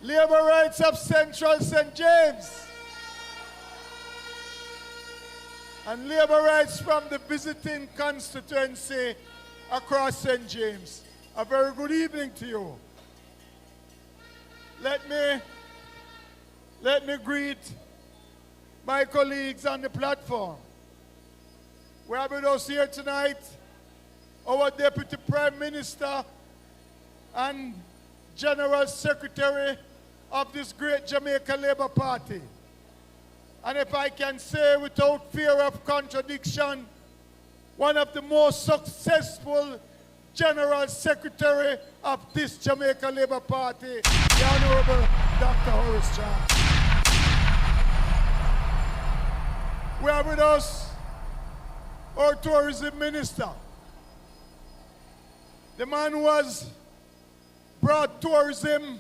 Labor rights of Central St. James, and labor rights from the visiting constituency across St. James. A very good evening to you. Let me greet my colleagues on the platform. We have with us here tonight our Deputy Prime Minister and General Secretary of this great Jamaica Labour Party. And if I can say without fear of contradiction, one of the most successful General Secretary of this Jamaica Labour Party, the Honorable Dr. Horace Chang. We have with us our Tourism Minister, the man who has brought tourism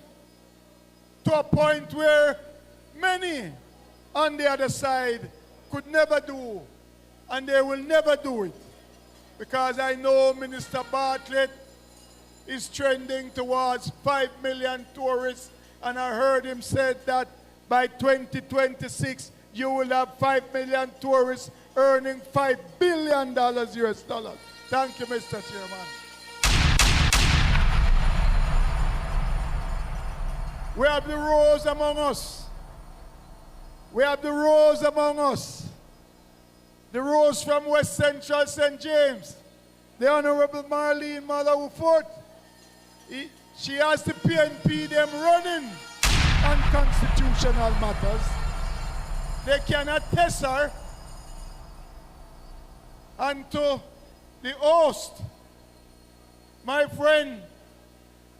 to a point where many on the other side could never do, and they will never do it. Because I know Minister Bartlett is trending towards 5 million tourists, and I heard him say that by 2026 you will have 5 million tourists earning $5 billion US dollars. Thank you, Mr. Chairman. We have the rose among us. We have the rose among us. The rose from West Central St. James, the Honorable Marlene Malawufort. She has the PNP them running on constitutional matters. They cannot test her. And to the host, my friend,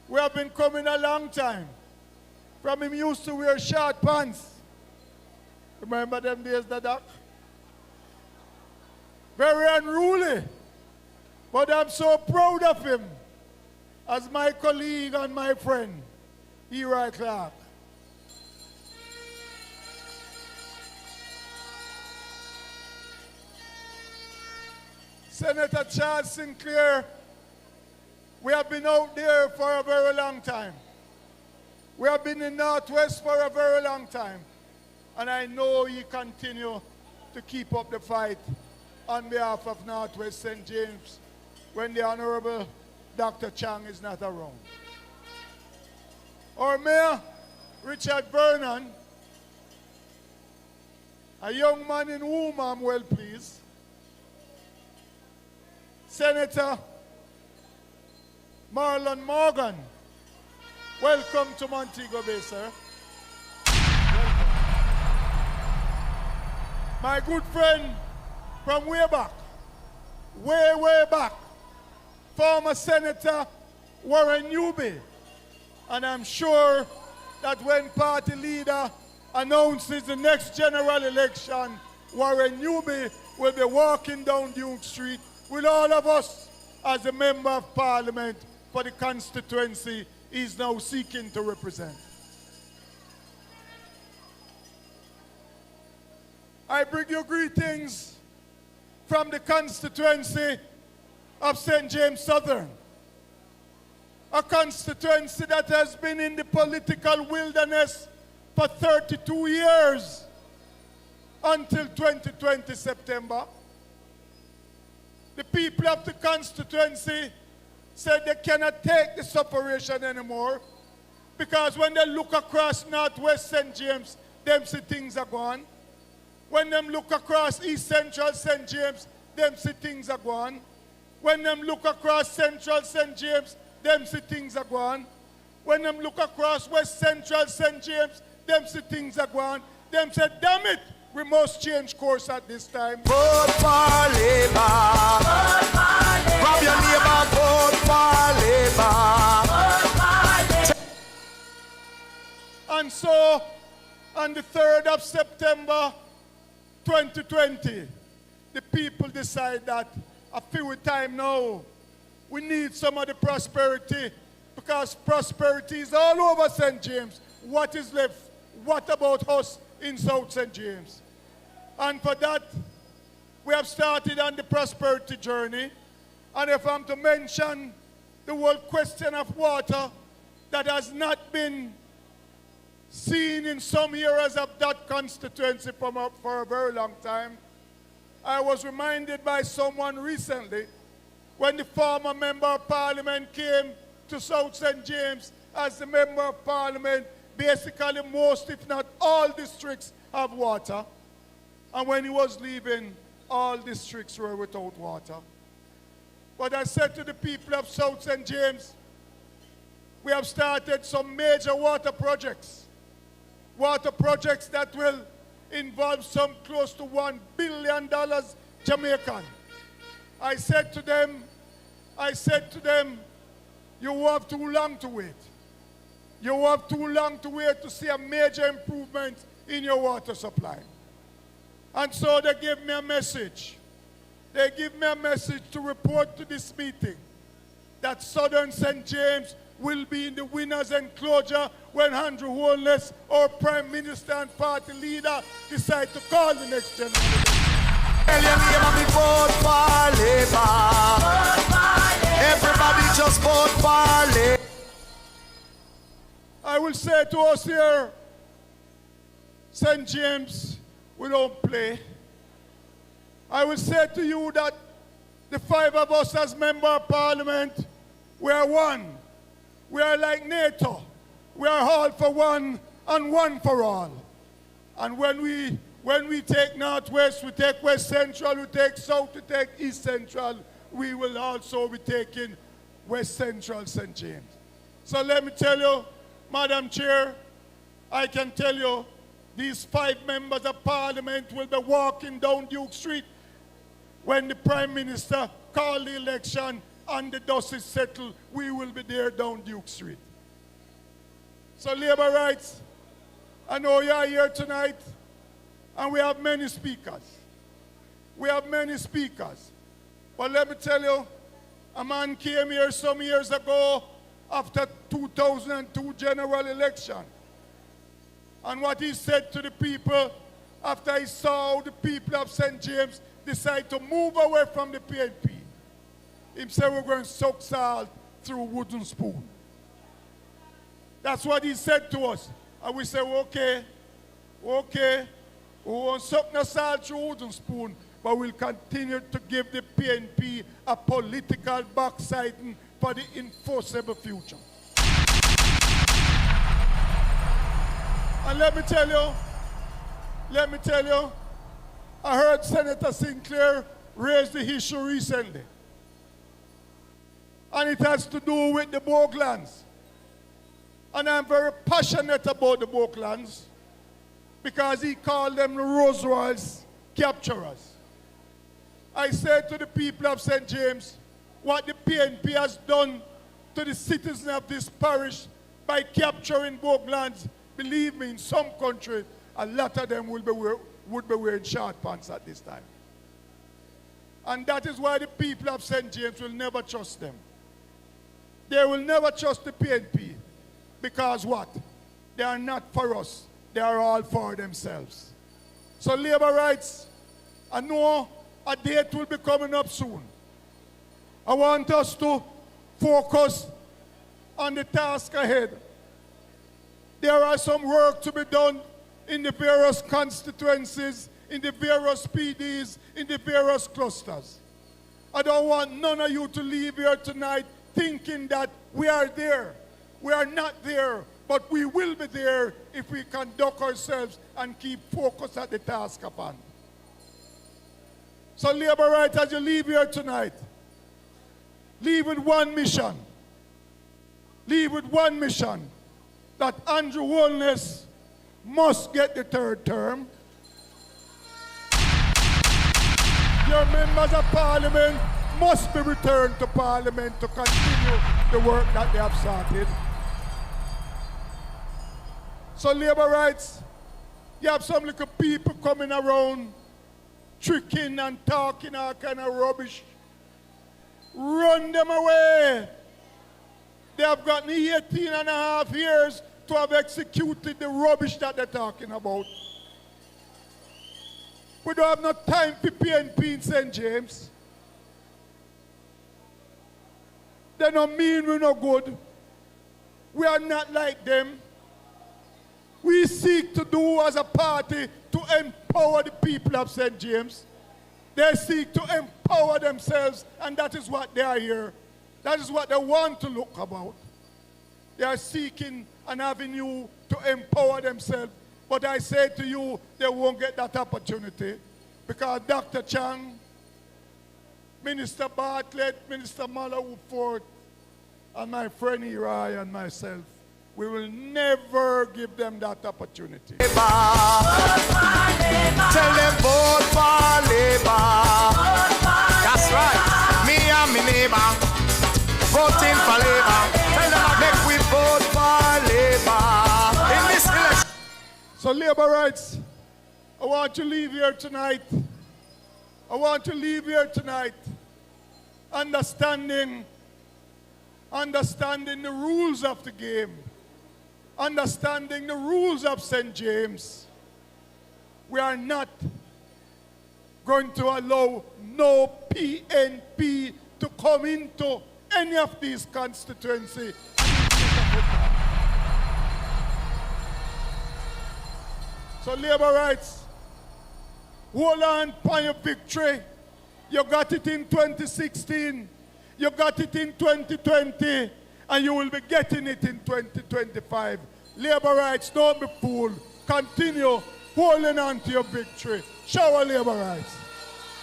we have been coming a long time. From him used to wear short pants. Remember them days, Dadak? Very unruly. But I'm so proud of him as my colleague and my friend, Eli Clark. Senator Charles Sinclair, we have been out there for a very long time. We have been in Northwest for a very long time. And I know he continue to keep up the fight on behalf of Northwest St. James when the Honorable Dr. Chang is not around. Our Mayor, Richard Vernon, a young man in whom I'm well pleased. Senator Marlon Morgan, welcome to Montego Bay, sir. Welcome. My good friend from way back, way back, former Senator Warren Newby. And I'm sure that when party leader announces the next general election, Warren Newby will be walking down Duke Street with all of us as a member of parliament for the constituency he is now seeking to represent. I bring you greetings from the constituency of St. James Southern, a constituency that has been in the political wilderness for 32 years until 2020 September. The people of the constituency said they cannot take this operation anymore because when they look across Northwest St. James, them see things are gone. When them look across East Central St. James, them see things are gone. When them look across Central St. James, them see things are gone. When them look across West Central St. James, them see things are gone. Them say, damn it, we must change course at this time. Vote for Labour. Vote for Labour. Grab your neighbor, vote for Labour. Vote for Labour. And so, on the 3rd of September 2020, the people decide that a few time now, we need some of the prosperity because prosperity is all over St. James. What is left? What about us in South St. James? And for that, we have started on the prosperity journey. And if I'm to mention the whole question of water that has not been seen in some areas of that constituency for a very long time. I was reminded by someone recently when the former Member of Parliament came to South St. James as the Member of Parliament. Basically most, if not all districts have water. And when he was leaving, all districts were without water. But I said to the people of South St. James, we have started some major water projects that will involve some close to $1 billion Jamaican. I said to them, you have too long to wait. You have too long to wait to see a major improvement in your water supply. And so they gave me a message. They give me a message to report to this meeting that Southern St. James will be in the winner's enclosure when Andrew Holness, our Prime Minister and party leader, decide to call the next general election. Everybody just vote for Labour. I will say to us here, St. James, we don't play. I will say to you that the five of us as Member of Parliament, we are one. We are like NATO. We are all for one and one for all. And when we take Northwest, we take West Central, we take South, we take East Central, we will also be taking West Central St. James. So let me tell you, Madam Chair, I can tell you these five members of Parliament will be walking down Duke Street when the Prime Minister called the election and the dust is settled. We will be there down Duke Street. So Labour rights, I know you are here tonight and we have many speakers. We have many speakers. But let me tell you, a man came here some years ago after 2002 general election. And what he said to the people after he saw the people of St. James decide to move away from the PNP, he said we're going to suck salt through a wooden spoon. That's what he said to us. And we said, okay, we won't suck no salt through a wooden spoon, but we'll continue to give the PNP a political backsliding for the enforceable future. And let me tell you, I heard Senator Sinclair raise the issue recently. And it has to do with the Booklands. And I'm very passionate about the Booklands because he called them the Rolls Royce capturers. I said to the people of St. James, what the PNP has done to the citizens of this parish by capturing Booklands, believe me, in some countries, a lot of them would be wearing short pants at this time. And that is why the people of St. James will never trust them. They will never trust the PNP because what? They are not for us. They are all for themselves. So Labour rights, I know a date will be coming up soon. I want us to focus on the task ahead. There are some work to be done in the various constituencies, in the various PDs, in the various clusters. I don't want none of you to leave here tonight thinking that we are there. We are not there, but we will be there if we conduct ourselves and keep focus at the task upon. So Labour right, as you leave here tonight, leave with one mission. Leave with one mission, that Andrew Holness must get the third term. Your members of Parliament must be returned to Parliament to continue the work that they have started. So Labour rights, you have some little people coming around tricking and talking all kind of rubbish. Run them away. They have gotten 18 and a half years to have executed the rubbish that they're talking about. We don't have no time for PNP in St. James. They don't mean we're no good. We are not like them. we seek to do as a party to empower the people of St. James. They seek to empower themselves, and that is what they are here. That is what they want to look about. They are seeking an avenue to empower themselves. But I say to you, they won't get that opportunity because Dr. Chang, Minister Bartlett, Minister Mala Woodford, and my friend Eri and myself, we will never give them that opportunity. Tell them vote for Labour. That's right. Me and my neighbor voting for Labour. Tell them make we vote for Labour in this election. So Labourites, I want to leave here tonight. I want to leave here tonight understanding the rules of the game, understanding the rules of St. James. We are not going to allow no PNP to come into any of these constituencies. So Labourites, hold on for your victory. You got it in 2016, you got it in 2020, and you will be getting it in 2025. Labourites, don't be fooled. Continue holding on to your victory. Shower Labourites.